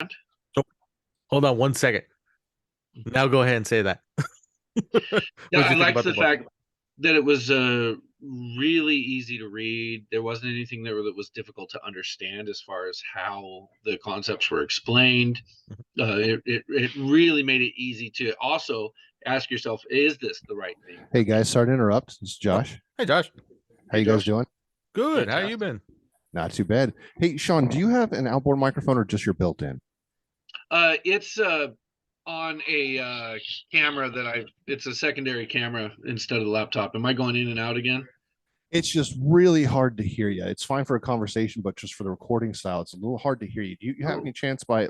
Oh, hold on one second. Now go ahead and say that. Yeah, What did I you think liked about the the book? fact that it was really easy to read. There wasn't anything there that was difficult to understand as far as how the concepts were explained. It really made it easy to also ask yourself, is this the right thing Hey for me? guys, sorry to interrupt. This is Oh, Josh. hey Josh. How Hey, you guys Josh. doing? Good. How you Fantastic. been? Not too bad. Hey, Sean, do you have an outboard microphone or just your built-in? It's on a camera it's a secondary camera instead of the laptop. Am I going in and out again? It's just really hard to hear you. It's fine for a conversation, but just for the recording style, it's a little hard to hear you. Do you have Oh, any chance by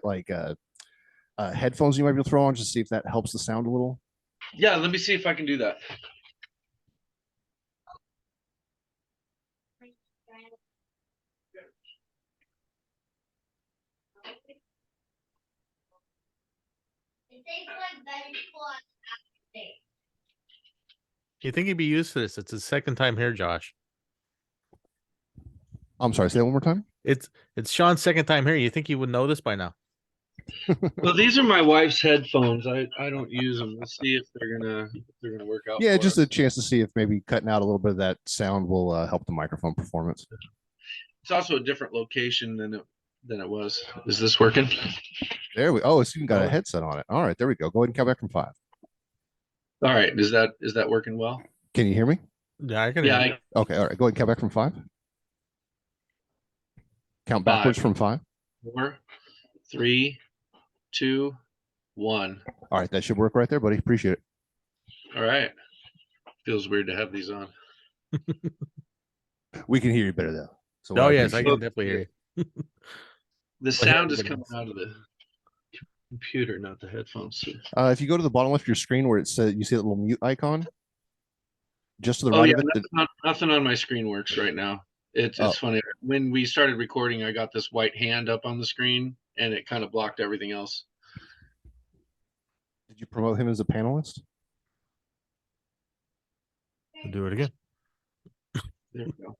headphones you might be able to throw on just to see if that helps the sound a little? yeah, let me see if I can do that. You think he'd be used to this? It's his second time here, Josh. I'm sorry, say that one more time. It's Sean's second time here. You think he would know this by now? Well, these are my wife's headphones. I don't use them. We'll see if they're gonna work out Yeah, for just a us. chance to see if maybe cutting out a little bit of that sound will help the microphone performance. It's also a different location than it was. Is this working? There we. Oh, it's even got a Oh, headset on it. All right, there we go. Go ahead and count back from 5. All right. Is that working well? Can you hear me? yeah, I can Yeah, hear you. Okay, all right. Go ahead and count back from 5. Count five, backwards from 5. 4, 3, 2, 1. All right, that should work right there, buddy. Appreciate it. All right. Feels weird to have these on. We can hear you better though, so Oh I yes, I appreciate can it. definitely hear you. The But hey, sound is everybody coming else. out of the computer, not the headphones. If you go to the bottom left of your screen where it says you see that little mute icon, just to the Oh right yeah, of it. nothing on my screen works right now. It's Oh, it's funny. When we started recording, I got this white hand up on the screen, and it kind of blocked everything else. did you promote him as a panelist? We'll do it again. There we go.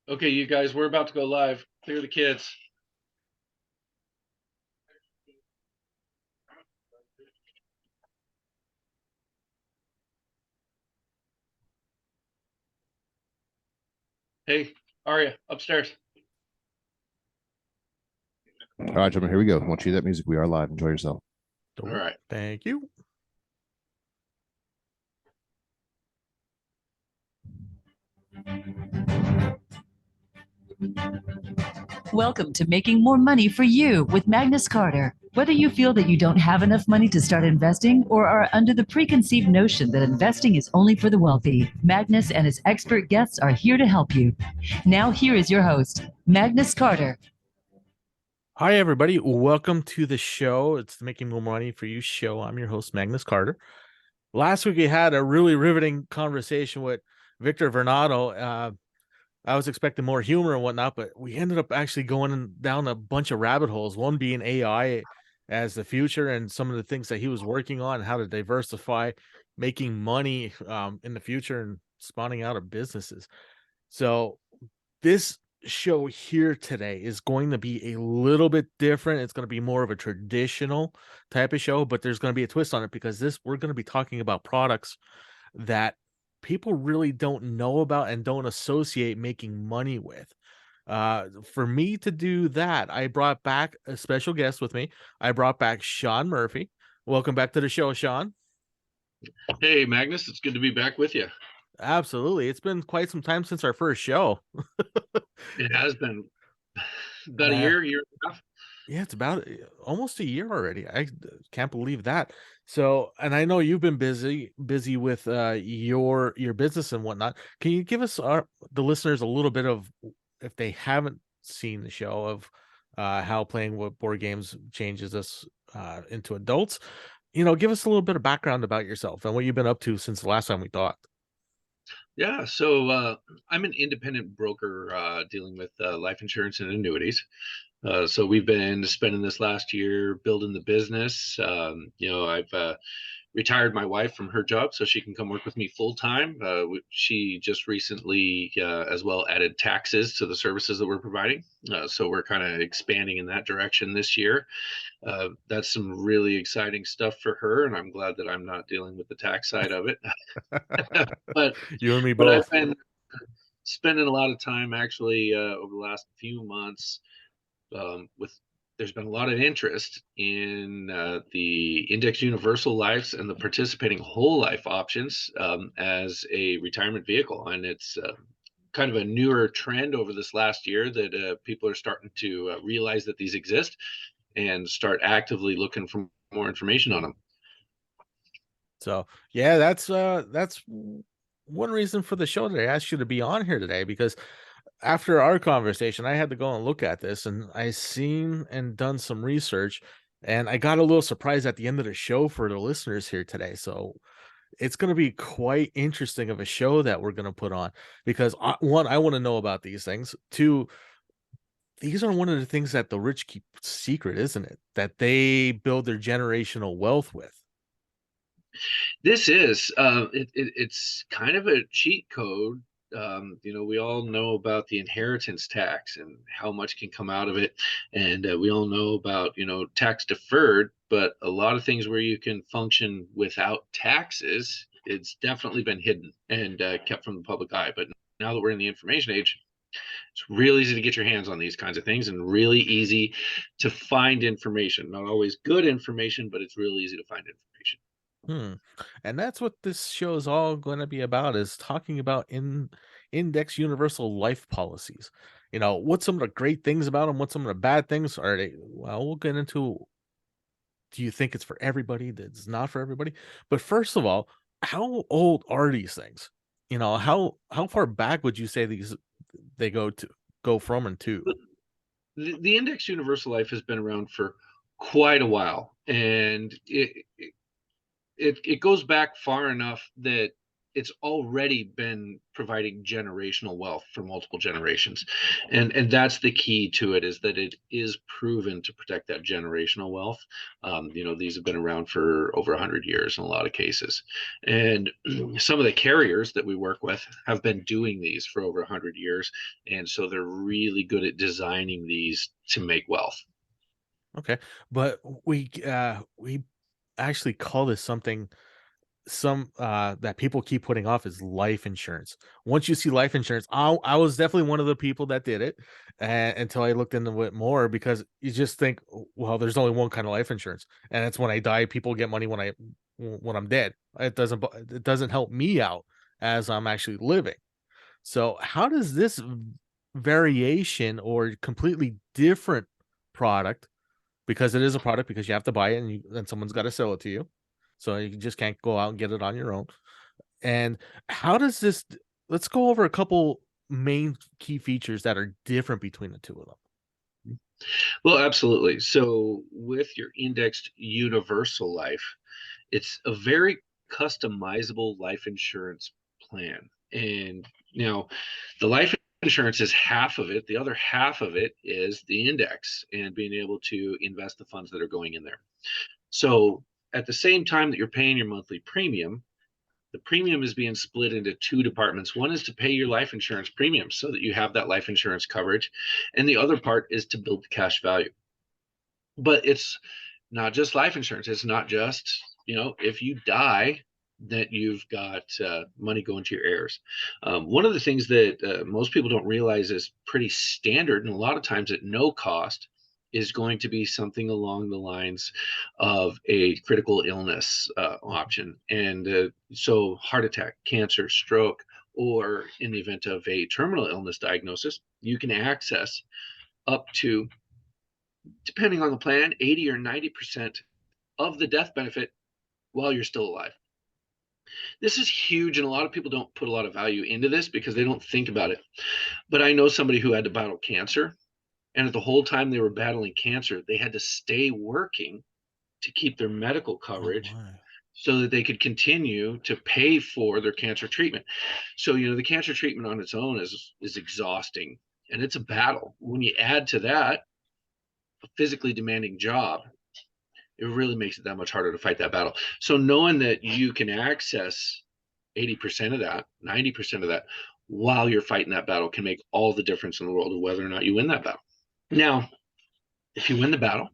Okay, you guys, we're about to go live. Clear the kids. Hey, Aria, upstairs. All right, gentlemen, here we go. Once you hear that music, we are live. Enjoy yourself. All right. Thank you. Welcome to Making More Money for You with Magnus Carter. Whether you feel that you don't have enough money to start investing or are under the preconceived notion that investing is only for the wealthy, Magnus and his expert guests are here to help you. Now, here is your host, Magnus Carter. Hi, everybody. Welcome to the show. It's the Making More Money for You show. I'm your host, Magnus Carter. Last week, we had a really riveting conversation with Victor Vernado. I was expecting more humor and whatnot, but we ended up actually going down a bunch of rabbit holes, one being AI as the future and some of the things that he was working on, how to diversify, making money in the future and spawning out of businesses. So this show here today is going to be a little bit different. It's going to be more of a traditional type of show, but there's going to be a twist on it because we're going to be talking about products that people really don't know about and don't associate making money with. For me to do that, I brought back a special guest with me. I brought back Sean Murphy. Welcome back to the show, Sean. Hey, Magnus, it's good to be back with you. Absolutely. It's been quite some time since our first show. It has been about a Nah. year and a half. Yeah, it's about almost a year already. I can't believe that. So, and I know you've been busy with your business and whatnot. Can you give us the listeners a little bit of, if they haven't seen the show, of how playing with board games changes us into adults? Give us a little bit of background about yourself and what you've been up to since the last time we talked. Yeah, so I'm an independent broker dealing with life insurance and annuities. So we've been spending this last year building the business. I've retired my wife from her job so she can come work with me full time. She just recently, as well, added taxes to the services that we're providing. So we're kind of expanding in that direction this year. That's some really exciting stuff for her, and I'm glad that I'm not dealing with the tax side of it. but You and me but I've both. been spending a lot of time actually over the last few months with there's been a lot of interest in the index universal lives and the participating whole life options as a retirement vehicle, and it's kind of a newer trend over this last year that people are starting to realize that these exist and start actively looking for more information on them. So yeah, that's one reason for the show today. I asked you to be on here today because after our conversation, I had to go and look at this, and I seen and done some research, and I got a little surprised at the end of the show for the listeners here today. So it's going to be quite interesting of a show that we're going to put on because one, I want to know about these things. Two, these are one of the things that the rich keep secret, isn't it? That they build their generational wealth with. This is it's kind of a cheat code. We all know about the inheritance tax and how much can come out of it, and we all know about tax deferred, but a lot of things where you can function without taxes, it's definitely been hidden and kept from the public eye. But now that we're in the information age, it's real easy to get your hands on these kinds of things and really easy to find information. Not always good information, but it's real easy to find information. And that's what this show is all going to be about, is talking about index universal life policies. What's some of the great things about them? What's some of the bad things? Are they, well, we'll get into, do you think it's for everybody? That's not for everybody. But first of all, how old are these things? How far back would you say they go from and to? The index universal life has been around for quite a while, and it goes back far enough that it's already been providing generational wealth for multiple generations, and that's the key to it, is that it is proven to protect that generational wealth. These have been around for over 100 years in a lot of cases, and some of the carriers that we work with have been doing these for over 100 years, and so they're really good at designing these to make wealth. Okay, but we actually call this something that people keep putting off is life insurance. Once you see life insurance, I was definitely one of the people that did it until I looked into it more, because you just think, well, there's only one kind of life insurance, and it's when I die, people get money when I'm dead. It doesn't help me out as I'm actually living. So how does this variation or completely different product, because it is a product, because you have to buy it and someone's got to sell it to you. So you just can't go out and get it on your own. And how does this, let's go over a couple main key features that are different between the two of them. Well, absolutely. So with your indexed universal life, it's a very customizable life insurance plan. And now the life insurance is half of it. The other half of it is the index and being able to invest the funds that are going in there. So at the same time that you're paying your monthly premium, the premium is being split into two departments. One is to pay your life insurance premium so that you have that life insurance coverage, and the other part is to build the cash value. But it's not just life insurance. It's not just, if you die, that you've got money going to your heirs. One of the things that most people don't realize is pretty standard, and a lot of times at no cost, is going to be something along the lines of a critical illness option. And so heart attack, cancer, stroke, or in the event of a terminal illness diagnosis, you can access up to, depending on the plan, 80 or 90% of the death benefit while you're still alive. This is huge, and a lot of people don't put a lot of value into this because they don't think about it. But I know somebody who had to battle cancer, and the whole time they were battling cancer, they had to stay working to keep their medical coverage so that they could continue to pay for their cancer treatment. So, the cancer treatment on its own is exhausting, and it's a battle. When you add to that a physically demanding job, it really makes it that much harder to fight that battle. So knowing that you can access 80% of that, 90% of that while you're fighting that battle can make all the difference in the world of whether or not you win that battle. Now, if you win the battle,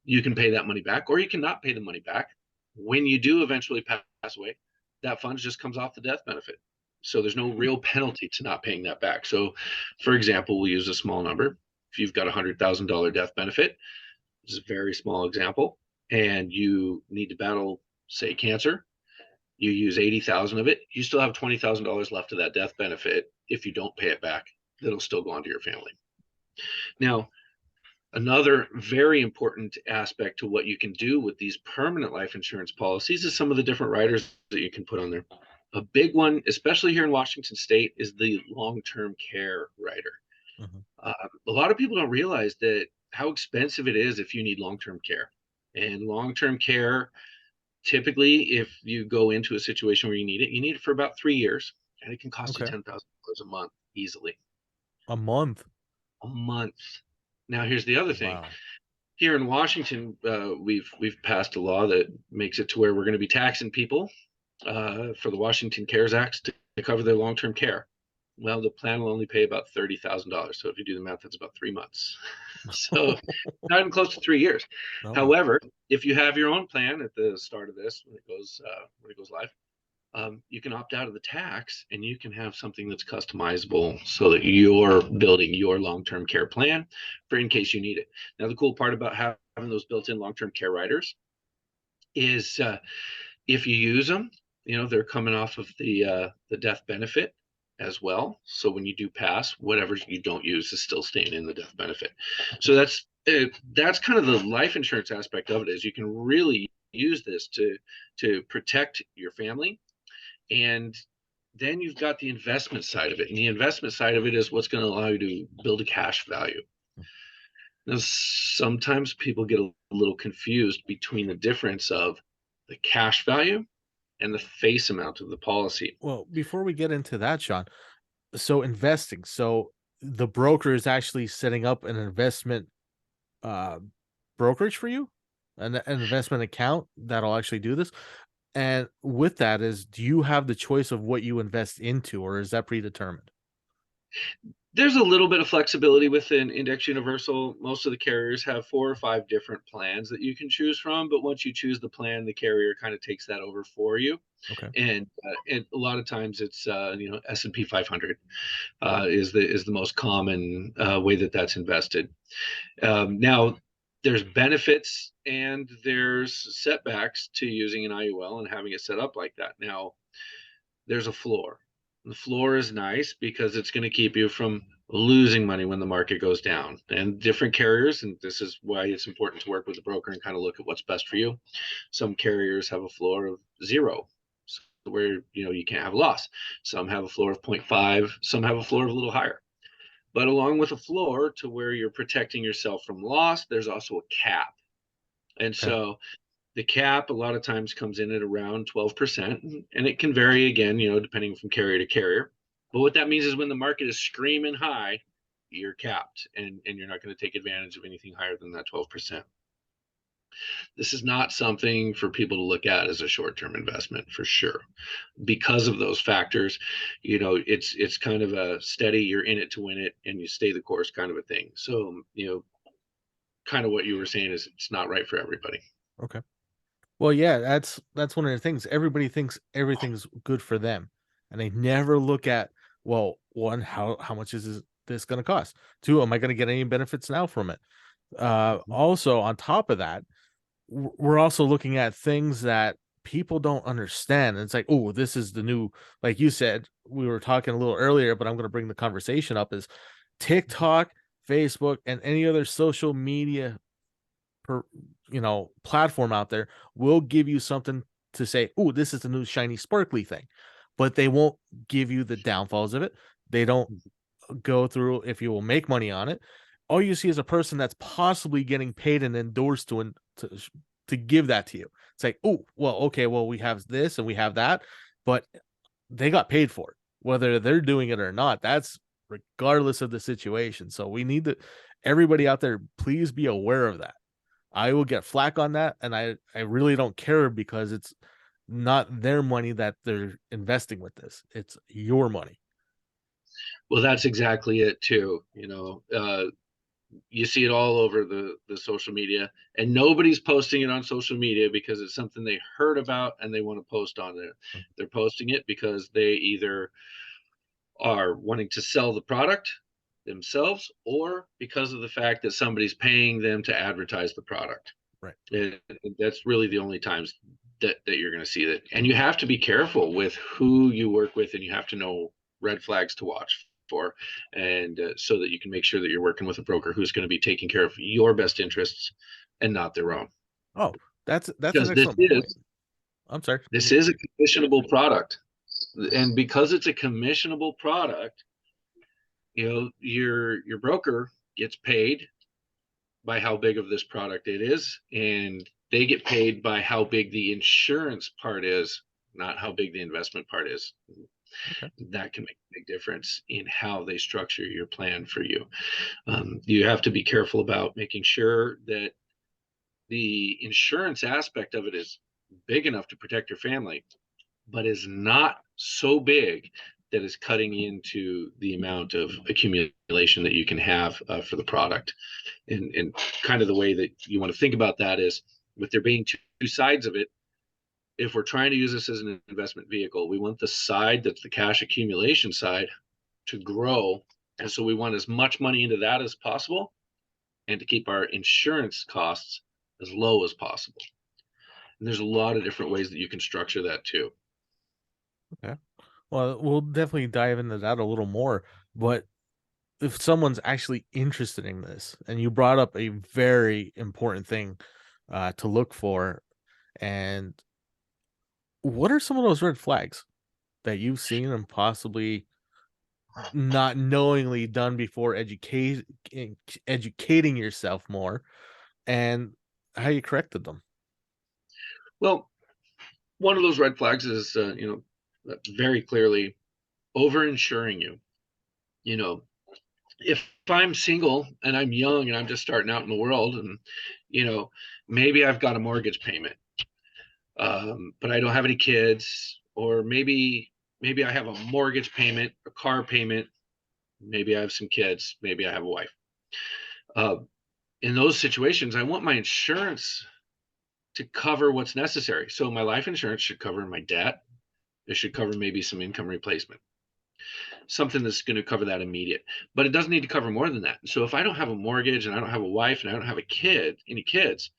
you can pay that money back, or you cannot pay the money back. When you do eventually pass away, that fund just comes off the death benefit. So there's no real penalty to not paying that back. So, for example, we'll use a small number. If you've got a $100,000 death benefit, this is a very small example, and you need to battle, say, cancer, you use 80,000 of it, you still have $20,000 left of that death benefit. If you don't pay it back, that'll still go on to your family. Now, another very important aspect to what you can do with these permanent life insurance policies is some of the different riders that you can put on there. A big one, especially here in Washington State, is the long-term care rider. A lot of people don't realize that how expensive it is if you need long-term care. And long-term care, typically, if you go into a situation where you need it for about 3 years, and it can cost you $10,000 a month easily. A month. A month. Now, here's the other thing. Wow. Here in Washington, we've passed a law that makes it to where we're going to be taxing people for the Washington CARES Act to cover their long-term care. Well, the plan will only pay about $30,000. So if you do the math, that's about 3 months. So not even close to 3 years. No. However, if you have your own plan at the start of this, when it goes live, you can opt out of the tax, and you can have something that's customizable so that you're building your long-term care plan for in case you need it. Now, the cool part about having those built-in long-term care riders is if you use them, they're coming off of the death benefit as well. So when you do pass, whatever you don't use is still staying in the death benefit. So that's kind of the life insurance aspect of it, is you can really use this to protect your family. And then you've got the investment side of it. And the investment side of it is what's going to allow you to build a cash value. Now, sometimes people get a little confused between the difference of the cash value and the face amount of the policy. Well, before we get into that, Sean, so investing. So the broker is actually setting up an investment brokerage for you, an investment account that'll actually do this. And with that do you have the choice of what you invest into, or is that predetermined? There's a little bit of flexibility within Index Universal. Most of the carriers have 4 or 5 different plans that you can choose from, but once you choose the plan, the carrier kind of takes that over for you. Okay. And a lot of times it's S&P 500 is the most common way that's invested. Now, there's benefits and there's setbacks to using an IUL and having it set up like that. Now, there's a floor. The floor is nice because it's going to keep you from losing money when the market goes down. And different carriers, and this is why it's important to work with the broker and kind of look at what's best for you. Some carriers have a floor of 0, where you can't have a loss. Some have a floor of 0.5. Some have a floor of a little higher. But along with a floor to where you're protecting yourself from loss, there's also a cap. And so the cap a lot of times comes in at around 12%, and it can vary again, depending from carrier to carrier. But what that means is when the market is screaming high, you're capped, and you're not going to take advantage of anything higher than that 12%. This is not something for people to look at as a short-term investment, for sure. Because of those factors, it's kind of a steady, you're in it to win it, and you stay the course kind of a thing. So, kind of what you were saying is it's not right for everybody. Okay. Well, yeah, that's one of the things. Everybody thinks everything's good for them, and they never look at, well, one, how much is this going to cost? 2, am I going to get any benefits now from it? Also, on top of that, we're also looking at things that people don't understand. And it's like, oh, this is the new, like you said, we were talking a little earlier, but I'm going to bring the conversation up, is TikTok, Facebook, and any other social media platform out there will give you something to say, oh, this is the new shiny sparkly thing, but they won't give you the downfalls of it. They don't go through if you will make money on it. All you see is a person that's possibly getting paid and endorsed to give that to you. It's like, oh, well, okay, well, we have this and we have that, but they got paid for it, whether they're doing it or not. That's regardless of the situation. So we need everybody out there, please be aware of that. I will get flack on that, and I really don't care, because it's not their money that they're investing with this. It's your money. Well, that's exactly it too. You see it all over the social media, and nobody's posting it on social media because it's something they heard about and they want to post on it. They're posting it because they either are wanting to sell the product themselves, or because of the fact that somebody's paying them to advertise the product. Right. And that's really the only times that you're going to see that. And you have to be careful with who you work with, and you have to know red flags to watch for, and so that you can make sure that you're working with a broker who's going to be taking care of your best interests and not their own. Oh, that's Because an excellent point. I'm sorry. this is a commissionable product, and because it's a commissionable product, your broker gets paid by how big of this product it is, and they get paid by how big the insurance part is, not how big the investment part is. Okay. That can make a big difference in how they structure your plan for you. You have to be careful about making sure that the insurance aspect of it is big enough to protect your family, but is not so big that is cutting into the amount of accumulation that you can have for the product. And kind of the way that you want to think about that is, with there being two sides of it, if we're trying to use this as an investment vehicle, we want the side that's the cash accumulation side to grow. And so we want as much money into that as possible, and to keep our insurance costs as low as possible. And there's a lot of different ways that you can structure that too. Okay. Well, we'll definitely dive into that a little more. But if someone's actually interested in this, and you brought up a very important thing to look for, and what are some of those red flags that you've seen and possibly not knowingly done before educating yourself more, and how you corrected them? Well, one of those red flags is, very clearly over insuring you. If I'm single and I'm young and I'm just starting out in the world, and maybe I've got a mortgage payment, but I don't have any kids, or maybe I have a mortgage payment, a car payment, maybe I have some kids, maybe I have a wife. In those situations, I want my insurance to cover what's necessary. So my life insurance should cover my debt. It should cover maybe some income replacement, something that's going to cover that immediate, but it doesn't need to cover more than that. So if I don't have a mortgage, and I don't have a wife, and I don't have any kids,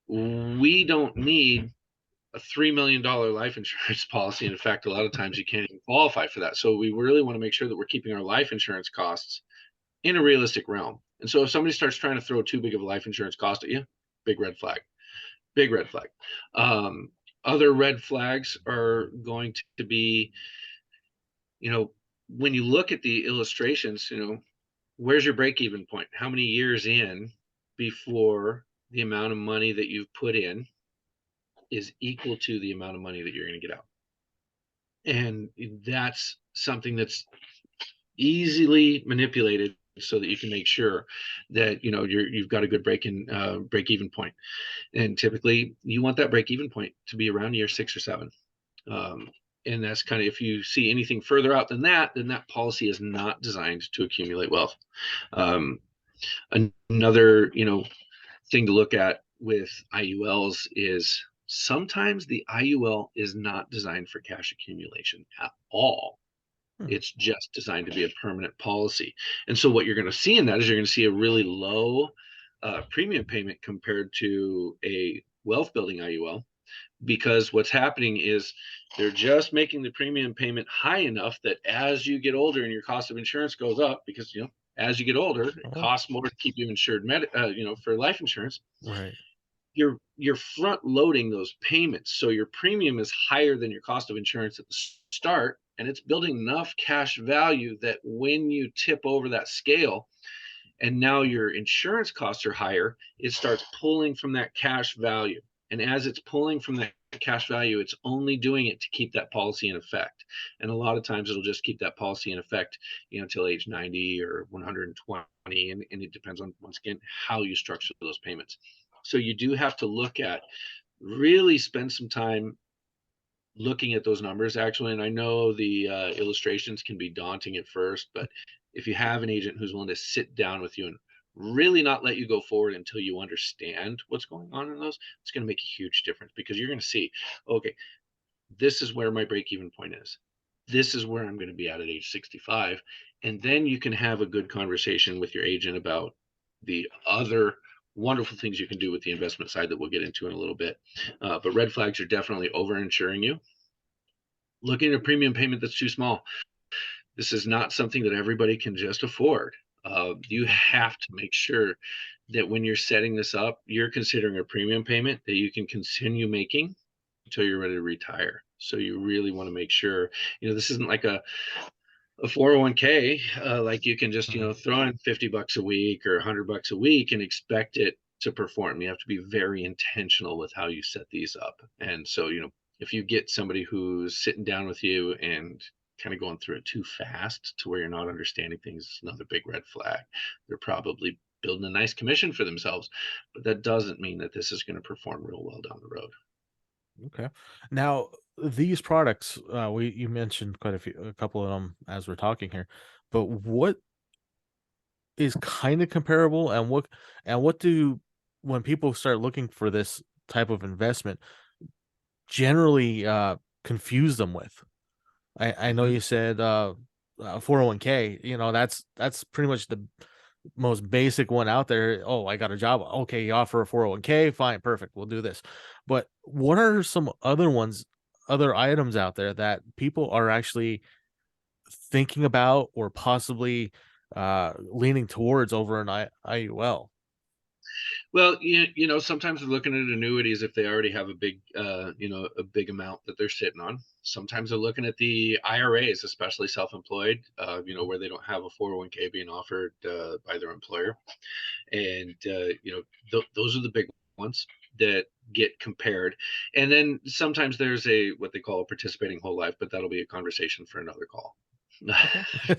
we don't need a $3 million life insurance policy. And in fact, a lot of times you can't even qualify for that. So we really want to make sure that we're keeping our life insurance costs in a realistic realm. And so if somebody starts trying to throw too big of a life insurance cost at you, big red flag. Other red flags are going to be, when you look at the illustrations, where's your break even point? How many years in before the amount of money that you've put in is equal to the amount of money that you're going to get out? And that's something that's easily manipulated, so that you can make sure that you've got a good break even point. And typically you want that break even point to be around year 6 or 7. And that's kind of, if you see anything further out than that, then that policy is not designed to accumulate wealth. Another thing to look at with IULs is, sometimes the IUL is not designed for cash accumulation at all. It's just designed to be a permanent policy. And so what you're going to see in that is, you're going to see a really low premium payment compared to a wealth building IUL, because what's happening is they're just making the premium payment high enough that as you get older and your cost of insurance goes up, because as you get older, it costs more to keep you insured for life insurance. Right. You're front loading those payments, so your premium is higher than your cost of insurance at the start, and it's building enough cash value that when you tip over that scale and now your insurance costs are higher, it starts pulling from that cash value. And as it's pulling from the cash value, it's only doing it to keep that policy in effect. And a lot of times it'll just keep that policy in effect, until age 90 or 120. And it depends on, once again, how you structure those payments. So you do have to really spend some time looking at those numbers, actually. And I know the illustrations can be daunting at first, but if you have an agent who's willing to sit down with you and really not let you go forward until you understand what's going on in those, it's going to make a huge difference, because you're going to see, okay, this is where my break-even point is. This is where I'm going to be at age 65. And then you can have a good conversation with your agent about the other wonderful things you can do with the investment side that we'll get into in a little bit. But red flags are definitely over-insuring you. Looking at a premium payment that's too small. This is not something that everybody can just afford. You have to make sure that when you're setting this up, you're considering a premium payment that you can continue making until you're ready to retire. So you really want to make sure, this isn't like a 401k, like you can just, throw in $50 a week or $100 a week and expect it to perform. You have to be very intentional with how you set these up. And so, if you get somebody who's sitting down with you and kind of going through it too fast to where you're not understanding things, it's another big red flag. They're probably building a nice commission for themselves, but that doesn't mean that this is going to perform real well down the road. Okay. Now these products, you mentioned a couple of them as we're talking here, but what is kind of comparable, and what do, when people start looking for this type of investment, generally confuse them with? I know you said 401k, that's pretty much the most basic one out there. Oh, I got a job. Okay, you offer a 401k, fine, perfect, we'll do this. But what are some other items out there that people are actually thinking about or possibly leaning towards over an IUL? Well, sometimes we're looking at annuities if they already have a big amount that they're sitting on. Sometimes they're looking at the IRAs, especially self-employed, where they don't have a 401k being offered by their employer. And, those are the big ones that get compared. And then sometimes there's what they call a participating whole life, but that'll be a conversation for another call.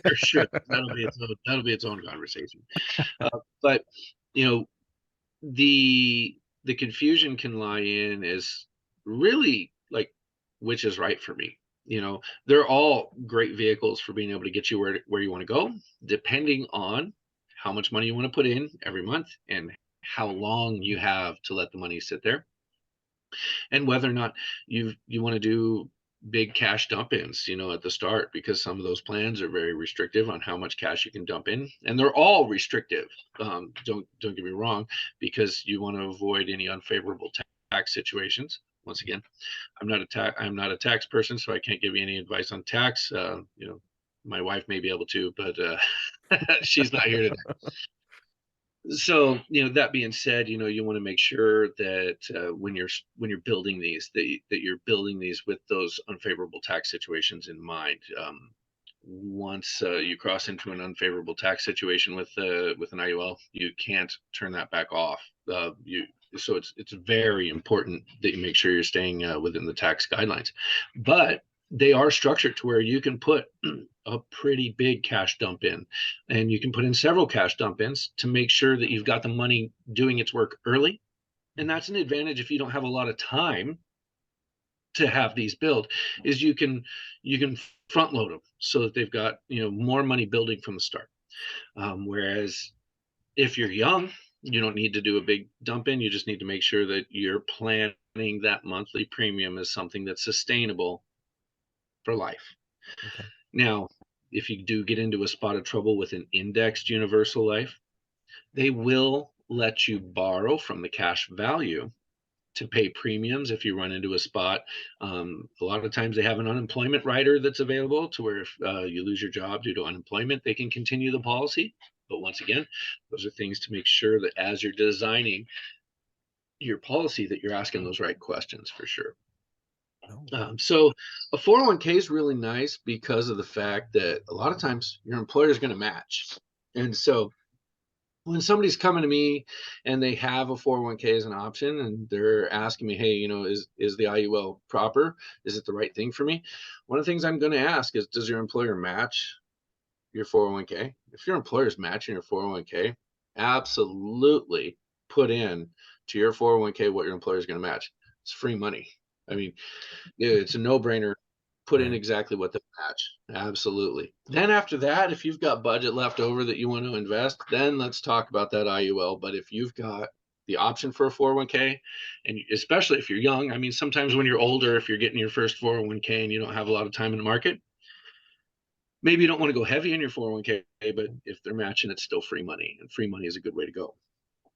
For sure. That'll be its own conversation. But, the confusion can lie in is really like, which is right for me. They're all great vehicles for being able to get you where you want to go, depending on how much money you want to put in every month and how long you have to let the money sit there, and whether or not you want to do big cash dump ins at the start, because some of those plans are very restrictive on how much cash you can dump in, and they're all restrictive. Don't get me wrong, because you want to avoid any unfavorable tax situations. Once again, I'm not a tax person, so I can't give you any advice on tax. My wife may be able to, but she's not here today. So, that being said, you want to make sure that when you're building these, that you're building these with those unfavorable tax situations in mind. Once you cross into an unfavorable tax situation with an IUL, you can't turn that back off. So it's very important that you make sure you're staying within the tax guidelines. But they are structured to where you can put a pretty big cash dump in, and you can put in several cash dump ins to make sure that you've got the money doing its work early. And that's an advantage if you don't have a lot of time to have these build, is you can front load them so that they've got more money building from the start. Whereas if you're young, you don't need to do a big dump in. You just need to make sure that you're planning that monthly premium as something that's sustainable for life. Okay. Now, if you do get into a spot of trouble with an indexed universal life, they will let you borrow from the cash value to pay premiums if you run into a spot. A lot of times they have an unemployment rider that's available to where if you lose your job due to unemployment, they can continue the policy. But once again, those are things to make sure that as you're designing your policy, that you're asking those right questions for sure. So a 401k is really nice because of the fact that a lot of times your employer is going to match. And so when somebody's coming to me and they have a 401k as an option and they're asking me, hey, is the IUL proper? Is it the right thing for me? One of the things I'm going to ask is, does your employer match your 401k? If your employer is matching your 401k, absolutely put in to your 401k what your employer is going to match. It's free money. I mean, it's a no-brainer. Put in Right. exactly what they match. Absolutely. Then after that, if you've got budget left over that you want to invest, then let's talk about that IUL. But if you've got the option for a 401k, and especially if you're young, I mean, sometimes when you're older, if you're getting your first 401k and you don't have a lot of time in the market, maybe you don't want to go heavy in your 401k, but if they're matching, it's still free money, and free money is a good way to go.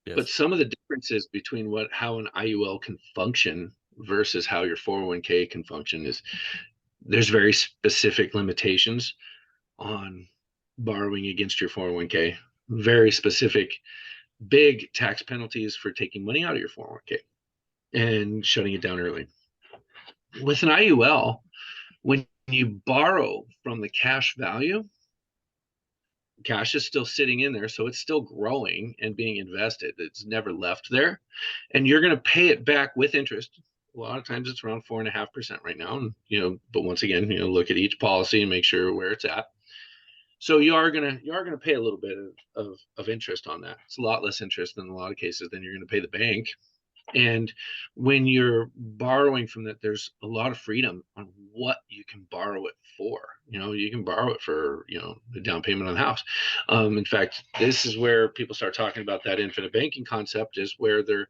But Yes. some of the differences between how an IUL can function versus how your 401k can function is there's very specific limitations on borrowing against your 401k, very specific big tax penalties for taking money out of your 401k and shutting it down early. With an IUL, when you borrow from the cash value, cash is still sitting in there, so it's still growing and being invested. It's never left there, and you're going to pay it back with interest. A lot of times it's around 4.5% right now, and but once again, look at each policy and make sure where it's at. So you are gonna pay a little bit of interest on that. It's a lot less interest in a lot of cases than you're going to pay the bank. And when you're borrowing from that, there's a lot of freedom on what you can borrow it for. You can borrow it for, the down payment on the house. In fact, this is where people start talking about that infinite banking concept, is where they're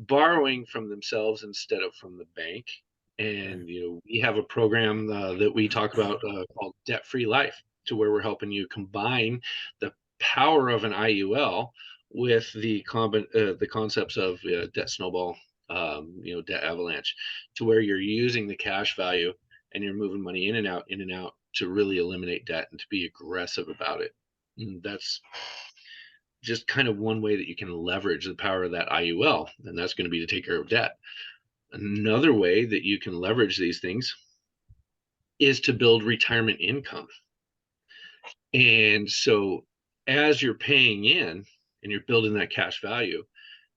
borrowing from themselves instead of from the bank. And, we have a program that we talk about called Debt Free Life, to where we're helping you combine the power of an IUL with the concepts of debt snowball, debt avalanche, to where you're using the cash value and you're moving money in and out to really eliminate debt and to be aggressive about it. And that's just kind of one way that you can leverage the power of that IUL, and that's going to be to take care of debt. Another way that you can leverage these things is to build retirement income. And so as you're paying in and you're building that cash value,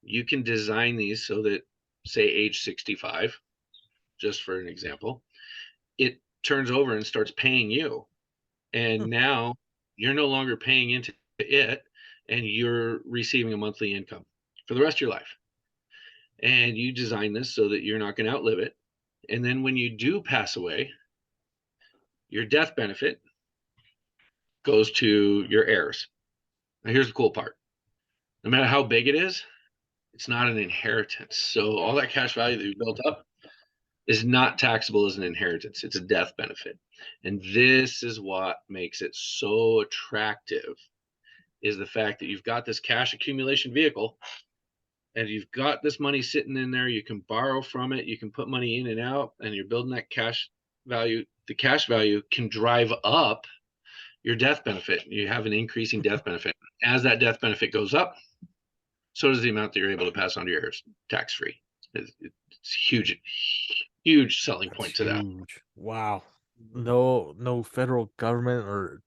you can design these so that, say, age 65, just for an example, it turns over and starts paying you. And now you're no longer paying into it, and you're receiving a monthly income for the rest of your life. And you design this so that you're not going to outlive it. And then when you do pass away, your death benefit goes to your heirs. Now, here's the cool part. No matter how big it is, it's not an inheritance. So all that cash value that you built up is not taxable as an inheritance. It's a death benefit. And this is what makes it so attractive, is the fact that you've got this cash accumulation vehicle and you've got this money sitting in there. You can borrow from it. You can put money in and out, and you're building that cash value. The cash value can drive up your death benefit. You have an increasing death benefit. As that death benefit goes up, so does the amount that you're able to pass on to your heirs tax-free. It's huge selling point to that. Wow. No federal government or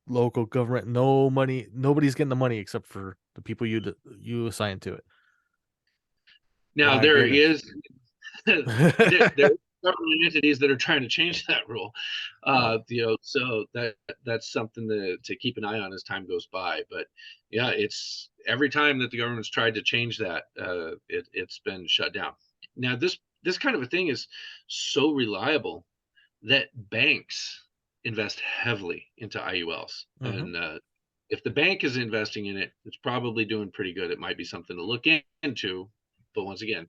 local government, no money. Nobody's getting the money except for the people you assign to it. Now My there goodness. is there are government entities that are trying to change that rule. So that's something to keep an eye on as time goes by. But yeah, it's every time that the government's tried to change that, it's been shut down. Now this kind of a thing is so reliable that banks invest heavily into IULs. And if the bank is investing in it, it's probably doing pretty good. It might be something to look into, but once again,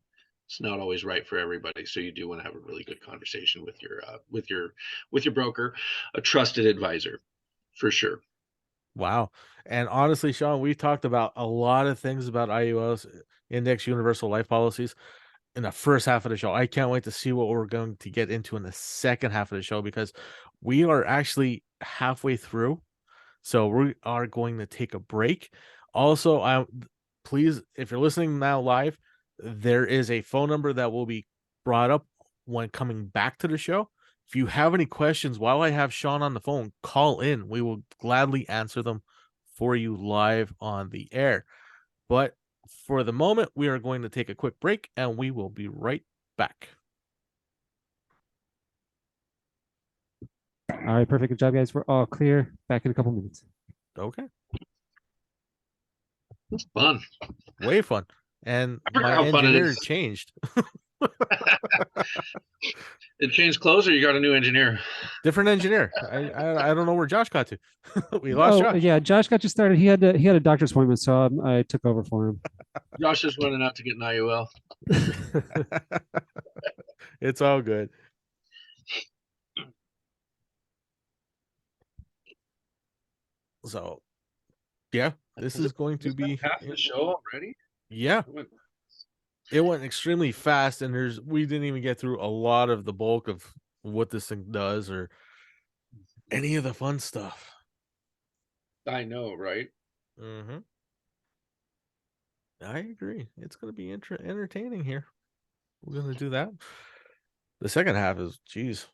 it's not always right for everybody. So you do want to have a really good conversation with your broker, a trusted advisor, for sure. Wow. And honestly, Sean, we talked about a lot of things about IULs, index universal life policies, in the first half of the show. I can't wait to see what we're going to get into in the second half of the show, because we are actually halfway through. So we are going to take a break. Also, please, if you're listening now live, there is a phone number that will be brought up when coming back to the show. If you have any questions while I have Sean on the phone, call in. We will gladly answer them for you live on the air. But for the moment, we are going to take a quick break and we will be right back. All right, perfect. Good job, guys. We're all clear. Back in a couple minutes. Okay. It's fun. Way fun. And I forgot my how fun it engineer is. changed. It changed clothes, or you got a new engineer? Different engineer. I don't know where Josh got to. We lost Josh. Yeah, Josh got you started. He had a doctor's appointment, so I took over for him. Josh is running out to get an IUL. It's all good. So, yeah, this is going to be half the show already. Yeah, it went extremely fast, and we didn't even get through a lot of the bulk of what this thing does or any of the fun stuff. I know, right? Mm-hmm. I agree. It's going to be entertaining here. We're going to do that. The second half is, geez,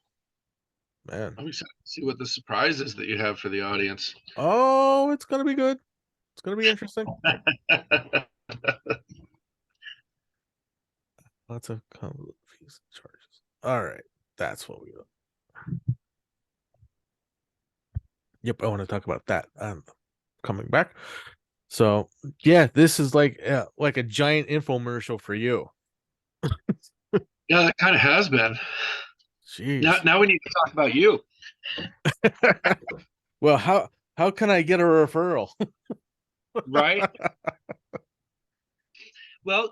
man. I'm excited to see what the surprise is that you have for the audience. Oh, it's going to be good. It's going to be interesting. Lots of fees and charges. All right. That's what we do. Yep, I want to talk about that. Coming back. So, yeah, this is like a giant infomercial for you. Yeah, that kind of has been. Jeez. Now we need to talk about you. Well, how can I get a referral? Right? Well,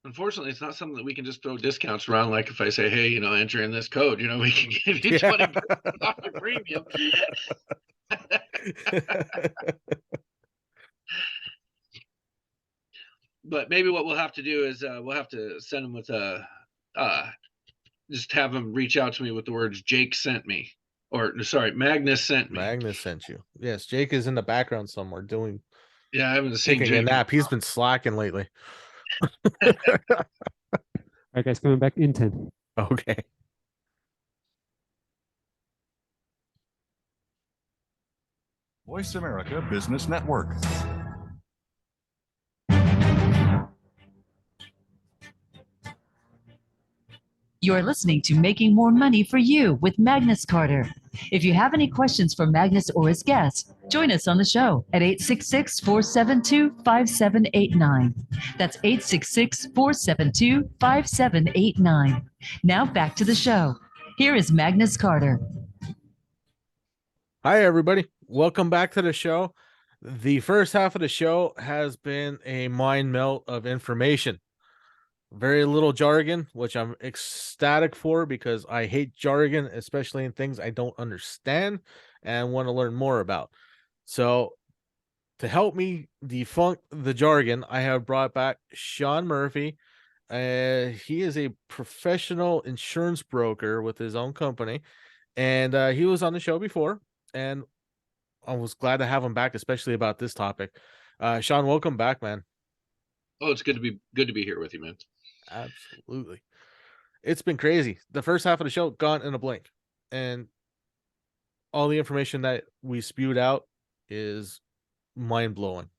unfortunately, it's not something that we can just throw discounts around. Like if I say, hey, enter in this code, we can give you 20% off your premium. But maybe what we'll have to do is we'll have to send them with just have them reach out to me with the words Jake sent me, or sorry, Magnus sent me. Magnus sent you. Yes, Jake is in the background somewhere doing. Yeah, I haven't seen taking Jake a nap. He's been slacking lately. All right, guys, coming back in 10. Okay. Voice America Business Network. You're listening to Making More Money for You with Magnus Carter. If you have any questions for Magnus or his guests, join us on the show at 866-472-5789. That's 866-472-5789. Now back to the show. Here is Magnus Carter. Hi, everybody. Welcome back to the show. The first half of the show has been a mind melt of information. Very little jargon, which I'm ecstatic for because I hate jargon, especially in things I don't understand and want to learn more about. So to help me debunk the jargon, I have brought back Sean Murphy. He is a professional insurance broker with his own company, and he was on the show before, and I was glad to have him back, especially about this topic. Sean, welcome back, man. Oh, it's good to be here with you, man. Absolutely. It's been crazy. The first half of the show gone in a blink, and all the information that we spewed out is mind-blowing.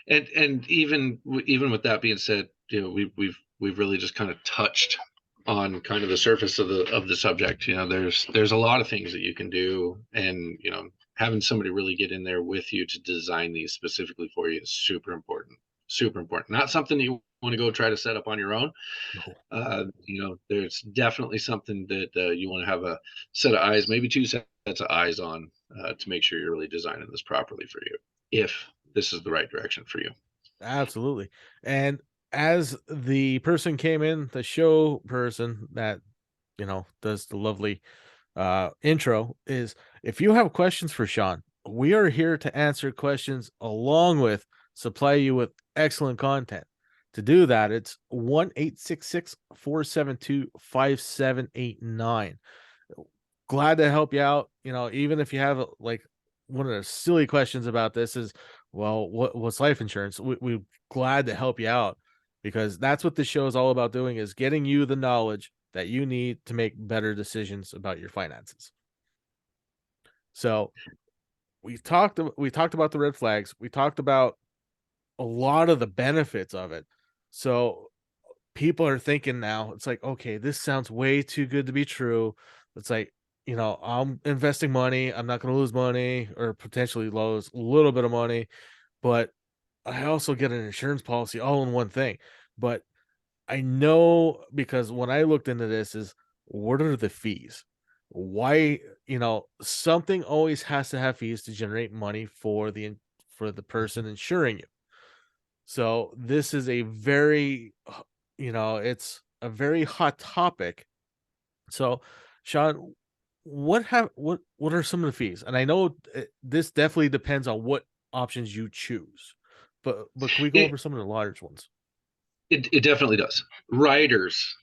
And even with that being said, we've really just kind of touched on kind of the surface of the subject. There's a lot of things that you can do, and having somebody really get in there with you to design these specifically for you is super important. Not something that you want to go try to set up on your own. No. There's definitely something that you want to have a set of eyes, maybe two sets of eyes on, to make sure you're really designing this properly for you, if this is the right direction for you. Absolutely. And as the person came in, the show person that does the lovely intro, is if you have questions for Sean, we are here to answer questions along with supply you with excellent content. To do that, it's 1-866-472-5789. Glad to help you out. Even if you have like one of the silly questions about this is, well, what's life insurance? We're glad to help you out, because that's what this show is all about doing, is getting you the knowledge that you need to make better decisions about your finances. So we talked about the red flags. We talked about a lot of the benefits of it. So people are thinking now, it's like, okay, this sounds way too good to be true. It's like, I'm investing money. I'm not going to lose money or potentially lose a little bit of money, but I also get an insurance policy all in one thing. But I know, because when I looked into this, is what are the fees? Why, something always has to have fees to generate money for the person insuring you. So this is a very, it's a very hot topic. So, Sean, what are some of the fees? And I know this definitely depends on what options you choose, but can we go over some of the large ones? It definitely does. Riders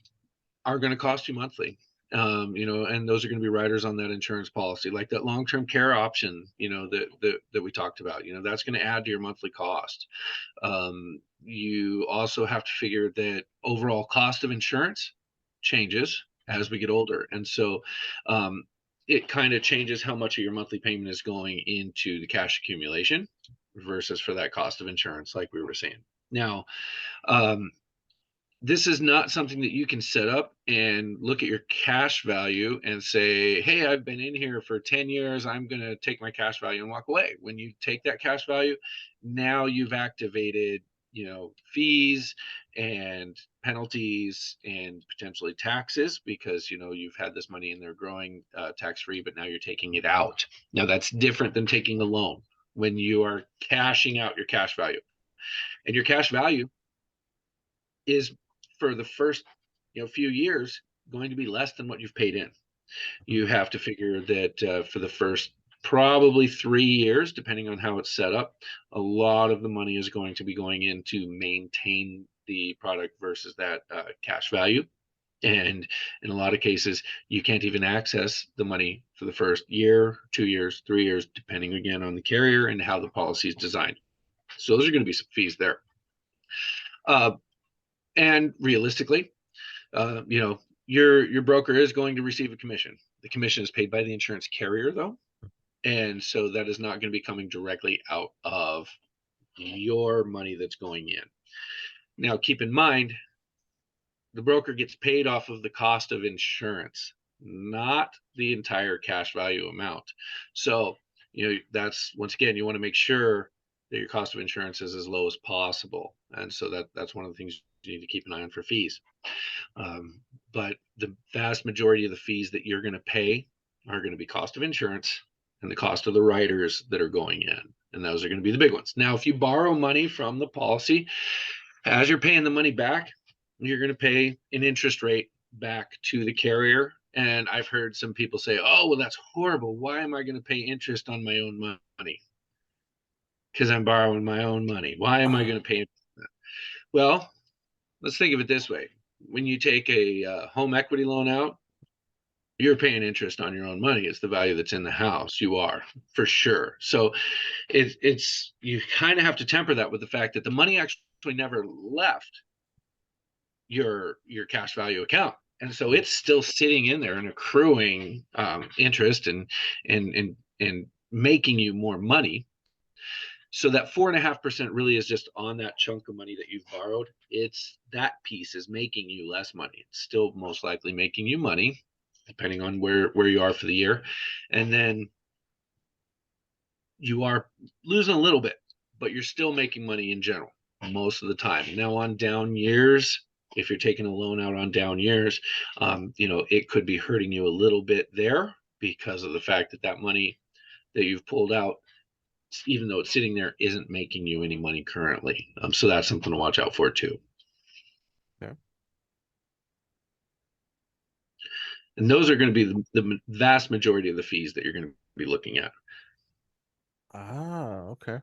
are going to cost you monthly. And those are going to be riders on that insurance policy, like that long-term care option, that we talked about. That's going to add to your monthly cost. You also have to figure that overall cost of insurance changes as we get older, and so it kind of changes how much of your monthly payment is going into the cash accumulation versus for that cost of insurance, like we were saying. Now, this is not something that you can set up and look at your cash value and say, hey, I've been in here for 10 years. I'm going to take my cash value and walk away. When you take that cash value, now you've activated, fees and penalties and potentially taxes, because, you've had this money in there growing tax-free, but now you're taking it out. Now that's different than taking a loan when you are cashing out your cash value. And your cash value is, for the first few years, going to be less than what you've paid in. You have to figure that for the first probably 3 years, depending on how it's set up, a lot of the money is going to be going in to maintain the product versus that cash value. And in a lot of cases, you can't even access the money for the first year, 2 years, 3 years, depending again on the carrier and how the policy is designed. So those are going to be some fees there. And realistically, your broker is going to receive a commission. The commission is paid by the insurance carrier, though, and so that is not going to be coming directly out of your money that's going in. Now, keep in mind, the broker gets paid off of the cost of insurance, not the entire cash value amount. So, that's, once again, you want to make sure that your cost of insurance is as low as possible, and so that's one of the things you need to keep an eye on for fees. But the vast majority of the fees that you're going to pay are going to be cost of insurance and the cost of the riders that are going in. And those are going to be the big ones. Now, if you borrow money from the policy, as you're paying the money back, you're going to pay an interest rate back to the carrier. And I've heard some people say, oh, well, that's horrible. Why am I going to pay interest on my own money? Because I'm borrowing my own money. Why am I going to pay interest on that? Well, let's think of it this way. When you take a home equity loan out, you're paying interest on your own money. It's the value that's in the house. You are, for sure. So it's you kind of have to temper that with the fact that the money actually never left your cash value account. And so it's still sitting in there and accruing interest and making you more money. So that 4.5% really is just on that chunk of money that you've borrowed. It's that piece is making you less money. It's still most likely making you money, depending on where you are for the year. And then you are losing a little bit, but you're still making money in general most of the time. Now, on down years, if you're taking a loan out on down years, it could be hurting you a little bit there because of the fact that money that you've pulled out, even though it's sitting there, isn't making you any money currently. So that's something to watch out for too. Yeah. And those are going to be the vast majority of the fees that you're going to be looking at. Okay.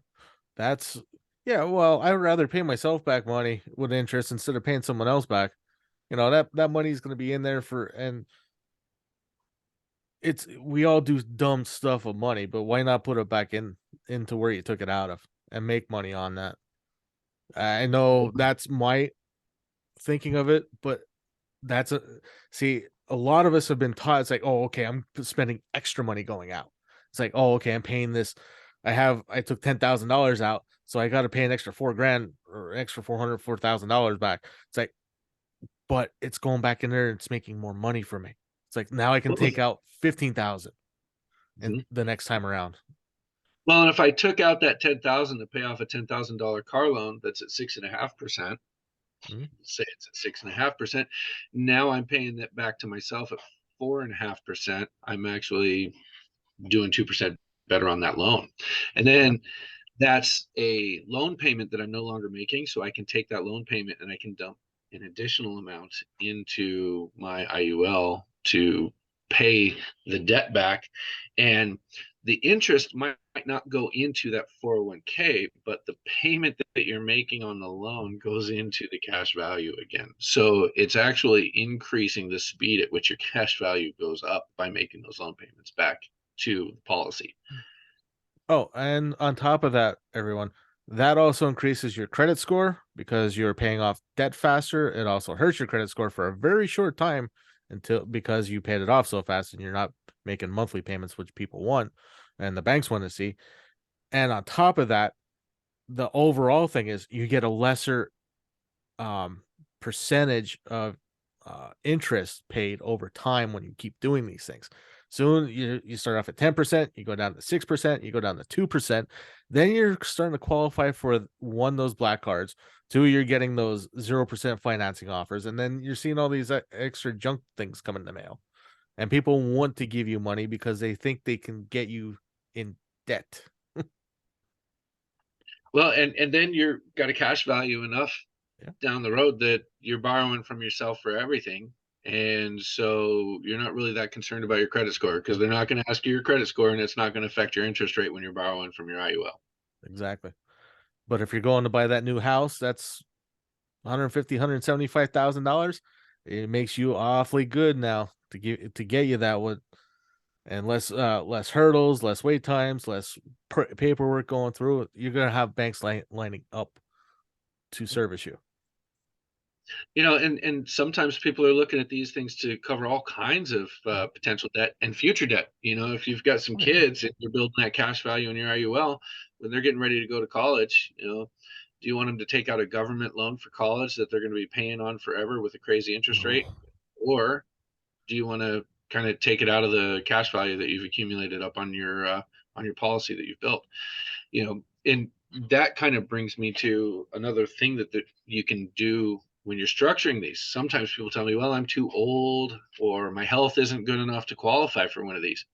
That's, yeah, well, I'd rather pay myself back money with interest instead of paying someone else back. That money is going to be in there and we all do dumb stuff with money, but why not put it back into where you took it out of and make money on that? I know that's my thinking of it, but that's a see, a lot of us have been taught it's like, oh, okay, I'm spending extra money going out. It's like, oh, okay, I'm paying this. I took $10,000 out, so I got to pay an extra $4,000 or extra $400,000 back. It's like, but it's going back in there. It's making more money for me. It's like now I can take out 15,000 and the next time around. Well, and if I took out that 10,000 to pay off a $10,000 car loan that's at 6.5%, say it's at 6.5%, now I'm paying that back to myself at 4.5%. I'm actually doing 2% better on that loan. And then that's a loan payment that I'm no longer making. So I can take that loan payment and I can dump an additional amount into my IUL to pay the debt back. And the interest might not go into that 401k, but the payment that you're making on the loan goes into the cash value again. So it's actually increasing the speed at which your cash value goes up by making those loan payments back to the policy. Oh, and on top of that, everyone, that also increases your credit score because you're paying off debt faster. It also hurts your credit score for a very short time because you paid it off so fast and you're not making monthly payments, which people want and the banks want to see. And on top of that, the overall thing is you get a lesser percentage of interest paid over time when you keep doing these things. Soon you start off at 10%, you go down to 6%, you go down to 2%. Then you're starting to qualify for one, those black cards. Two, you're getting those 0% financing offers. And then you're seeing all these extra junk things come in the mail. And people want to give you money because they think they can get you in debt. Well, and then you're got a cash value enough down the road that you're borrowing from yourself for everything. And so you're not really that concerned about your credit score because they're not going to ask you your credit score and it's not going to affect your interest rate when you're borrowing from your IUL. Exactly. But if you're going to buy that new house, that's $150,000, $175,000. It makes you awfully good now to get you that one, and less hurdles, less wait times, less paperwork going through. You're gonna have banks lining up to service you. You know, and sometimes people are looking at these things to cover all kinds of potential debt and future debt. You know, if you've got some kids and you're building that cash value in your IUL when they're getting ready to go to college, you know, do you want them to take out a government loan for college that they're going to be paying on forever with a crazy interest rate? Or do you want to kind of take it out of the cash value that you've accumulated up on your policy that you've built? You know, and that kind of brings me to another thing that you can do when you're structuring these. Sometimes people tell me, well, I'm too old or my health isn't good enough to qualify for one of these.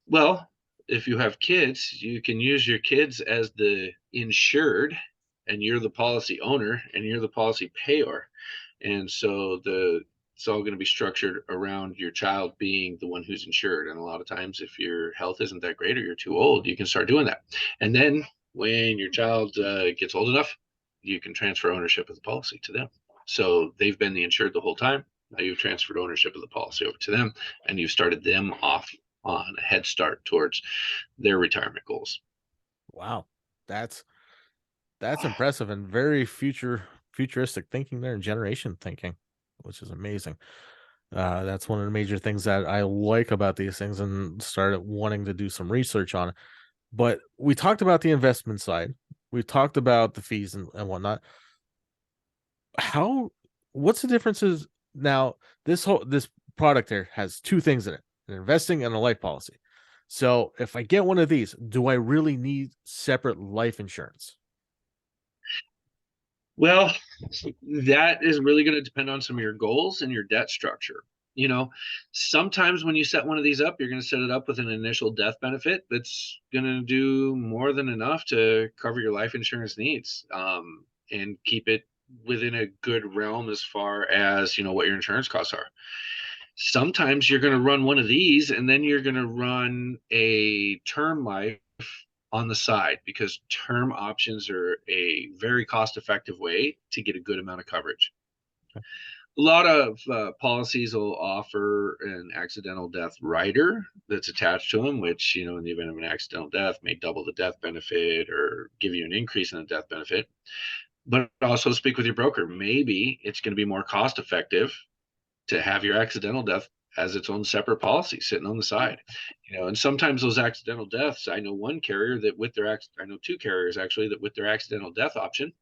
Well, if you have kids, you can use your kids as the insured and you're the policy owner and you're the policy payer. And so it's all going to be structured around your child being the one who's insured. And a lot of times if your health isn't that great or you're too old, you can start doing that. And then when your child gets old enough, you can transfer ownership of the policy to them. So they've been the insured the whole time. Now you've transferred ownership of the policy over to them and you've started them off on a head start towards their retirement goals. Wow. That's impressive and very futuristic thinking there and generation thinking, which is amazing. That's one of the major things that I like about these things and started wanting to do some research on it. But we talked about the investment side. We talked about the fees and whatnot. What's the differences now? This product here has two things in it: an investing and a life policy. So if I get one of these, do I really need separate life insurance? Well, that is really going to depend on some of your goals and your debt structure. You know, sometimes when you set one of these up, you're going to set it up with an initial death benefit that's going to do more than enough to cover your life insurance needs and keep it within a good realm as far as, you know, what your insurance costs are. Sometimes you're going to run one of these and then you're going to run a term life on the side because term options are a very cost-effective way to get a good amount of coverage. Okay. A lot of policies will offer an accidental death rider that's attached to them, which, you know, in the event of an accidental death may double the death benefit or give you an increase in the death benefit. but also speak with your broker. Maybe it's going to be more cost effective to have your accidental death as its own separate policy sitting on the side. And sometimes those accidental deaths, I know one carrier that with their I know two carriers actually that with their accidental death option,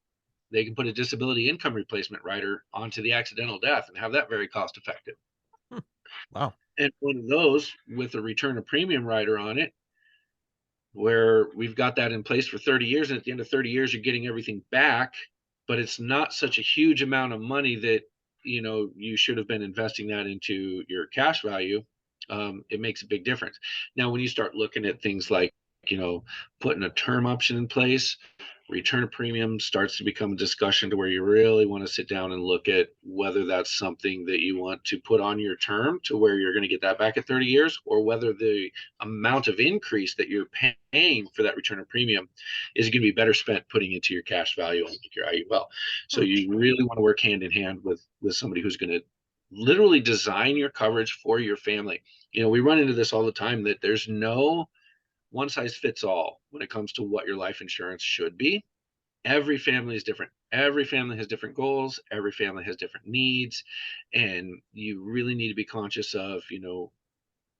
they can put a disability income replacement rider onto the accidental death and have that very cost effective. Wow. And one of those with a return of premium rider on it, where we've got that in place for 30 years. And at the end of 30 years, you're getting everything back, but it's not such a huge amount of money that, you should have been investing that into your cash value. It makes a big difference. Now, when you start looking at things like, putting a term option in place, return of premium starts to become a discussion to where you really want to sit down and look at whether that's something that you want to put on your term to where you're going to get that back at 30 years, or whether the amount of increase that you're paying for that return of premium is going to be better spent putting into your cash value and your IUL. So you really want to work hand in hand with somebody who's going to literally design your coverage for your family. We run into this all the time, that there's no one size fits all when it comes to what your life insurance should be. Every family is different. Every family has different goals. Every family has different needs. And you really need to be conscious of,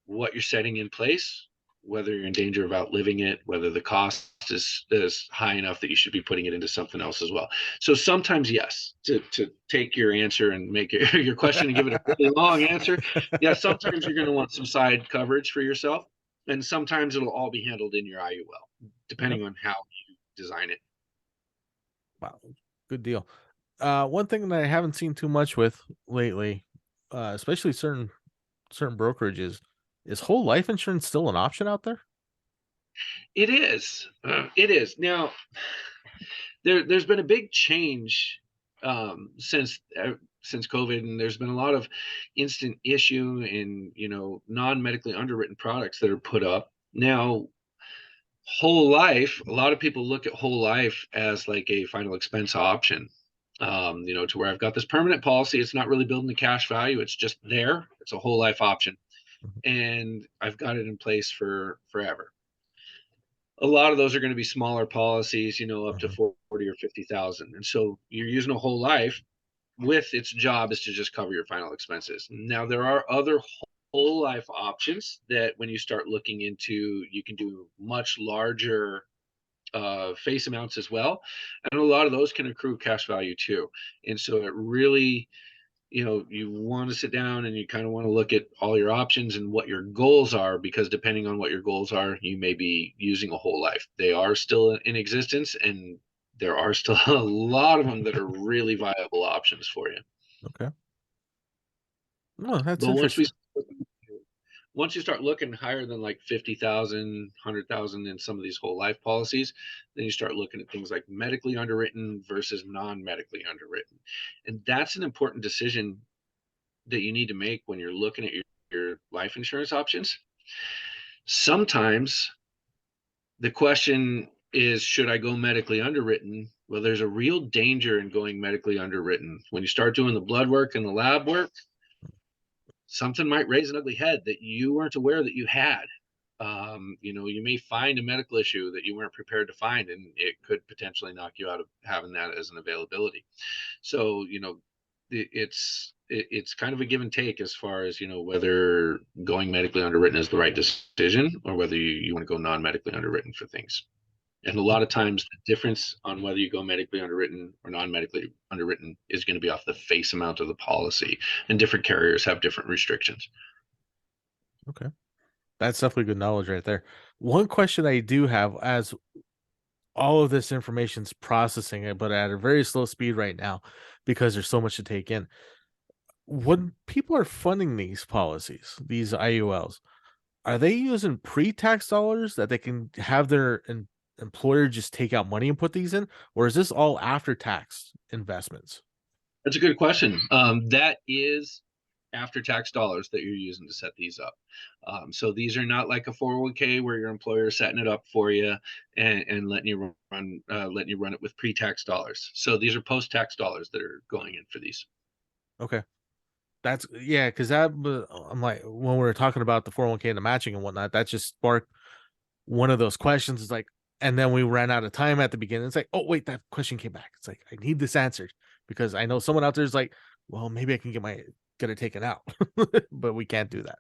what you're setting in place, whether you're in danger of outliving it, whether the cost is high enough that you should be putting it into something else as well. So sometimes, yes, to take your answer and make it your question and give it a really long answer. Yeah, sometimes you're going to want some side coverage for yourself. And sometimes it'll all be handled in your IUL, depending on how you design it. Wow, good deal. One thing that I haven't seen too much with lately, especially certain brokerages, is whole life insurance still an option out there? It is. It is. Now, there's been a big change since COVID, and there's been a lot of instant issue and non-medically underwritten products that are put up now. Whole life, a lot of people look at whole life as like a final expense option, to where I've got this permanent policy. It's not really building the cash value. It's just there. It's a whole life option. And I've got it in place for forever. A lot of those are going to be smaller policies, up to 40 or 50,000. And so you're using a whole life with its job is to just cover your final expenses. Now, there are other whole life options that when you start looking into, you can do much larger face amounts as well. And a lot of those can accrue cash value too. And so it really, you want to sit down and you kind of want to look at all your options and what your goals are, because depending on what your goals are, you may be using a whole life. They are still in existence, and there are still a lot of them that are really viable options for you. Okay. No, that's But interesting. once you start looking higher than like 50,000, 100,000 in some of these whole life policies, then you start looking at things like medically underwritten versus non-medically underwritten. And that's an important decision that you need to make when you're looking at your life insurance options. Sometimes the question is, should I go medically underwritten? Well, there's a real danger in going medically underwritten. When you start doing the blood work and the lab work, something might raise an ugly head that you weren't aware that you had. You may find a medical issue that you weren't prepared to find, and it could potentially knock you out of having that as an availability. So, it's kind of a give and take as far as, whether going medically underwritten is the right decision, or whether you want to go non-medically underwritten for things. And a lot of times the difference on whether you go medically underwritten or non-medically underwritten is going to be off the face amount of the policy, and different carriers have different restrictions. Okay. That's definitely good knowledge right there. One question I do have, as all of this information's processing it, but at a very slow speed right now because there's so much to take in. When people are funding these policies, these IULs, are they using pre-tax dollars that they can have their employer just take out money and put these in, or is this all after-tax investments? That's a good question. That is after-tax dollars that you're using to set these up. So these are not like a 401k where your employer is setting it up for you and letting you run it with pre-tax dollars. So these are post-tax dollars that are going in for these. Okay. That's because I'm like, when we were talking about the 401k and the matching and whatnot, that just sparked one of those questions. Is like, And then we ran out of time at the beginning. It's like, oh wait, that question came back. It's like, I need this answered because I know someone out there is like, well, maybe I can get it taken out, but we can't do that.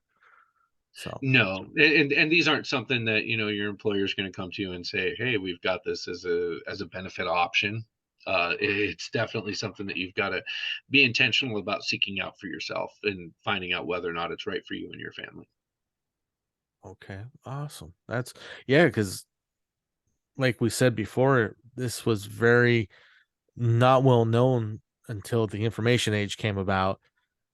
So No, and these aren't something that, your employer is going to come to you and say, hey, we've got this as a benefit option. It's definitely something that you've got to be intentional about seeking out for yourself and finding out whether or not it's right for you and your family. okay, awesome. That's because like we said before, this was very not well known until the information age came about.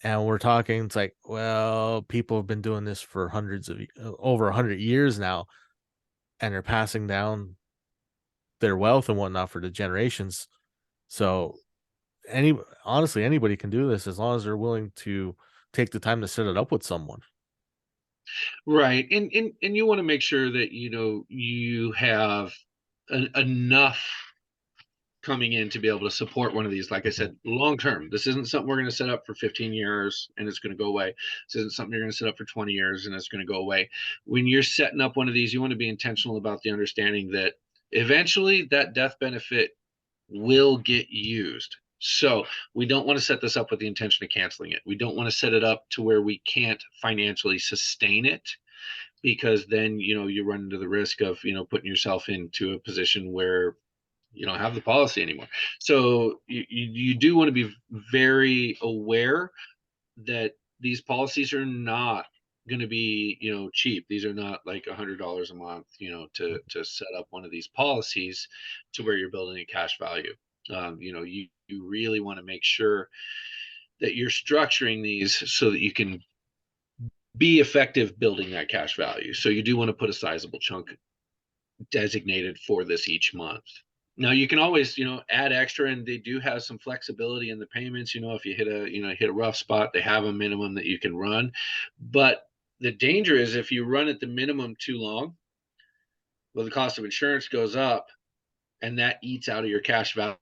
And we're talking, it's like, well, people have been doing this for over 100 years now, and they're passing down their wealth and whatnot for the generations. So honestly, anybody can do this as long as they're willing to take the time to set it up with someone. Right. And you want to make sure that, you have enough coming in to be able to support one of these. Like I said, long term. This isn't something we're going to set up for 15 years and it's going to go away. This isn't something you're going to set up for 20 years and it's going to go away. When you're setting up one of these, you want to be intentional about the understanding that eventually that death benefit will get used. So we don't want to set this up with the intention of canceling it. We don't want to set it up to where we can't financially sustain it, because then, you run into the risk of, putting yourself into a position where you don't have the policy anymore. So you do want to be very aware that these policies are not going to be, cheap. These are not like $100 a month, to set up one of these policies to where you're building a cash value. You really want to make sure that you're structuring these so that you can be effective building that cash value. So you do want to put a sizable chunk designated for this each month. Now you can always, add extra, and they do have some flexibility in the payments. If you hit a rough spot, they have a minimum that you can run. But the danger is if you run at the minimum too long, well, the cost of insurance goes up and that eats out of your cash value,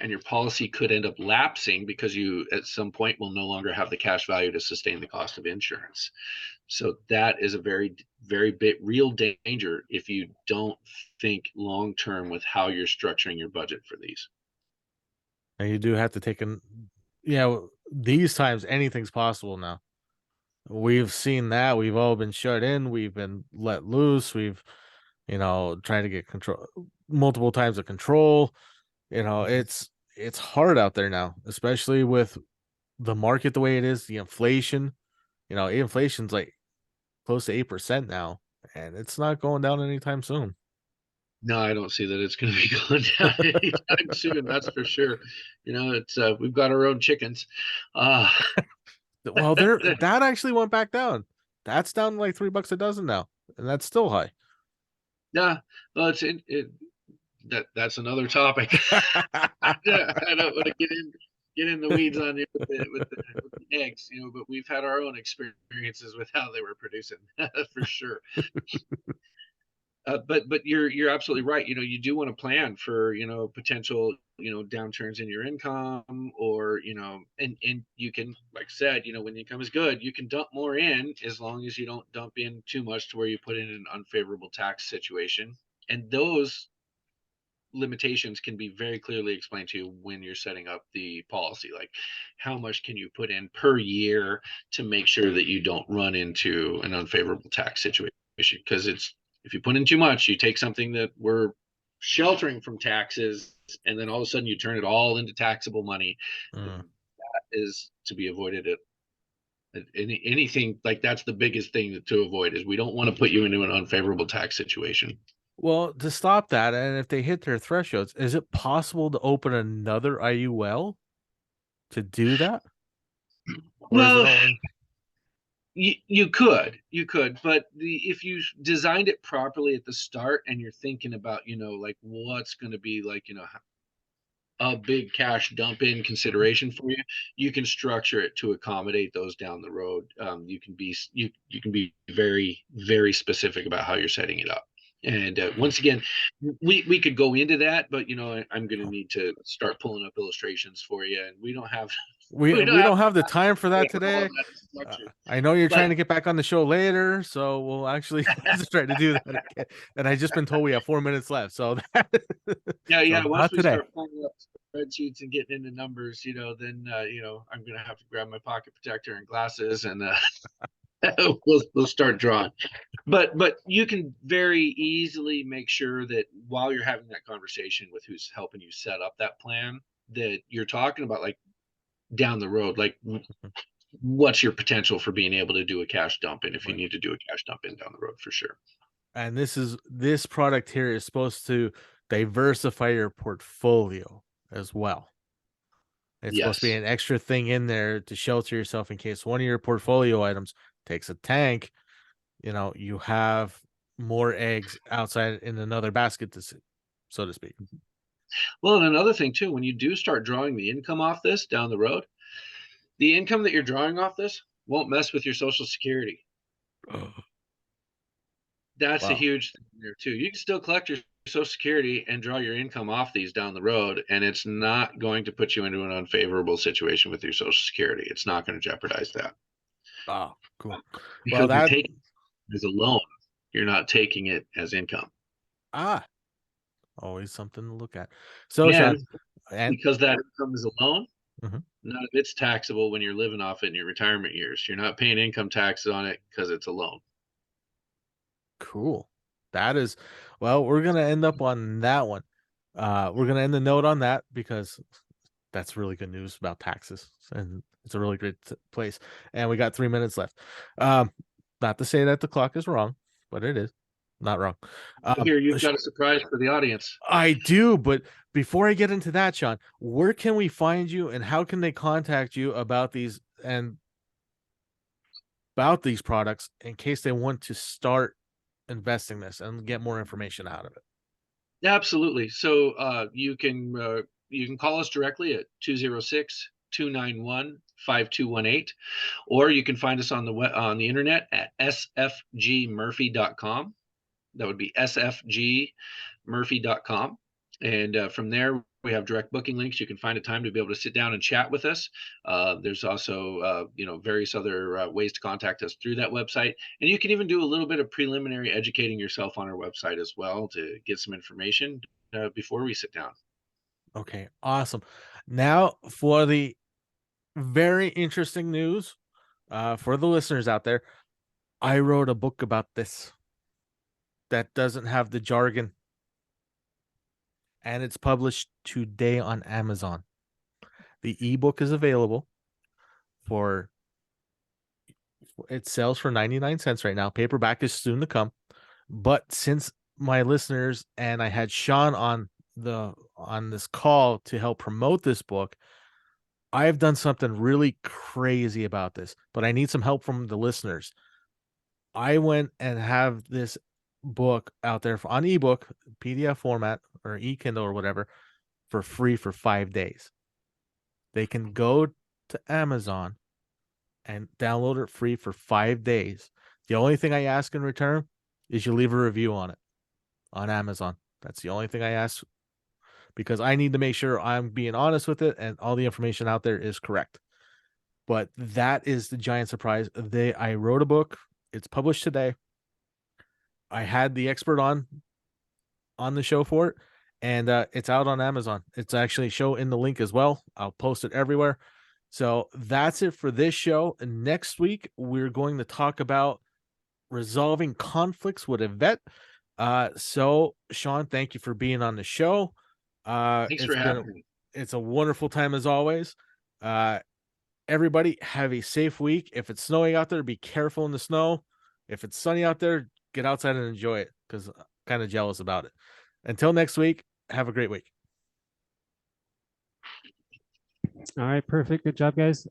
and your policy could end up lapsing because you at some point will no longer have the cash value to sustain the cost of insurance. So that is a very, very big real danger if you don't think long term with how you're structuring your budget for these. And you do have to take these times anything's possible now. We've seen that. We've all been shut in. We've been let loose. We've, trying to get control multiple times of control. It's hard out there now, especially with the market the way it is, the inflation. Inflation's like close to 8% now, and it's not going down anytime soon. No, I don't see that it's going to be going down anytime soon. That's for sure. It's we've got our own chickens. Well, that actually went back down. That's down to like $3 a dozen now, and that's still high. Yeah, well, that's another topic. I don't want to get in the weeds on it with the eggs, but we've had our own experiences with how they were producing for sure. But you're absolutely right. You do want to plan for, potential, downturns in your income, or, and you can, like I said, when the income is good, you can dump more in as long as you don't dump in too much to where you put in an unfavorable tax situation. And those limitations can be very clearly explained to you when you're setting up the policy. Like, how much can you put in per year to make sure that you don't run into an unfavorable tax situation? Because if you put in too much, you take something that we're sheltering from taxes, and then all of a sudden you turn it all into taxable money. That is to be avoided at anything. Like, that's the biggest thing to avoid, is we don't want to put you into an unfavorable tax situation. Well, to stop that, and if they hit their thresholds, is it possible to open another IUL to do that? Well, you could, but if you designed it properly at the start and you're thinking about, like what's going to be like, a big cash dump in consideration for you, you can structure it to accommodate those down the road. You can be very, very specific about how you're setting it up. And once again, we could go into that, but I'm going to need to start pulling up illustrations for you, and we don't have we don't have the time for that all today. that structure. I know you're But- trying to get back on the show later, so we'll actually just try to do that again. And I just been told we have 4 minutes left, so that, Yeah. so Once not we today. start pulling up spreadsheets and getting into numbers, then I'm gonna have to grab my pocket protector and glasses, and we'll start drawing. But you can very easily make sure that while you're having that conversation with who's helping you set up that plan, that you're talking about like down the road, like what's your potential for being able to do a cash dump in if you need to do a cash dump in down the road for sure. And this product here is supposed to diversify your portfolio as well. It's supposed to be Yes. an extra thing in there to shelter yourself in case one of your portfolio items takes a tank. You have more eggs outside in another basket, so to speak. Well, and another thing too, when you do start drawing the income off this down the road, the income that you're drawing off this won't mess with your Social Security. That's a Wow. huge thing there too. You can still collect your Social Security and draw your income off these down the road, and it's not going to put you into an unfavorable situation with your Social Security. It's not going to jeopardize that. Oh, cool. Because Well, you're taking it as a loan. You're not taking it as income. always something to look at. So, And Sean, because that income is a loan, Mhm. none of it's taxable when you're living off it in your retirement years. You're not paying income taxes on it because it's a loan. cool. That is, well, we're gonna end up on that one. We're gonna end the note on that because that's really good news about taxes, and it's a really great place. And we got 3 minutes left. Not to say that the clock is wrong, but it is not wrong. Here, you've got a surprise for the audience. I do, but before I get into that, Sean, where can we find you, and how can they contact you about these products in case they want to start investing this and get more information out of it? Absolutely. So you can call us directly at 206-291-5218, or you can find us on the internet at sfgmurphy.com. That would be sfgmurphy.com. And from there, we have direct booking links. You can find a time to be able to sit down and chat with us. There's also, various other ways to contact us through that website. And you can even do a little bit of preliminary educating yourself on our website as well to get some information before we sit down. Okay, awesome. Now for the very interesting news for the listeners out there. I wrote a book about this that doesn't have the jargon, and it's published today on Amazon. The ebook is available it sells for 99 cents right now. Paperback is soon to come. But since my listeners and I had Sean on this call to help promote this book, I've done something really crazy about this, but I need some help from the listeners. I went and have this book out there on ebook, PDF format, or e-Kindle or whatever, for free for 5 days. They can go to Amazon and download it free for 5 days. The only thing I ask in return is you leave a review on it on Amazon. That's the only thing I ask, because I need to make sure I'm being honest with it and all the information out there is correct. But that is the giant surprise. I wrote a book. It's published today. I had the expert on the show for it, and it's out on Amazon. It's actually show in the link as well. I'll post it everywhere. So that's it for this show. Next week, we're going to talk about resolving conflicts with a vet. So Sean, thank you for being on the show. Thanks for having me. It's a wonderful time as always. Everybody have a safe week. If it's snowing out there, be careful in the snow. If it's sunny out there, get outside and enjoy it, because I'm kind of jealous about it. Until next week, have a great week. All right, perfect. Good job, guys.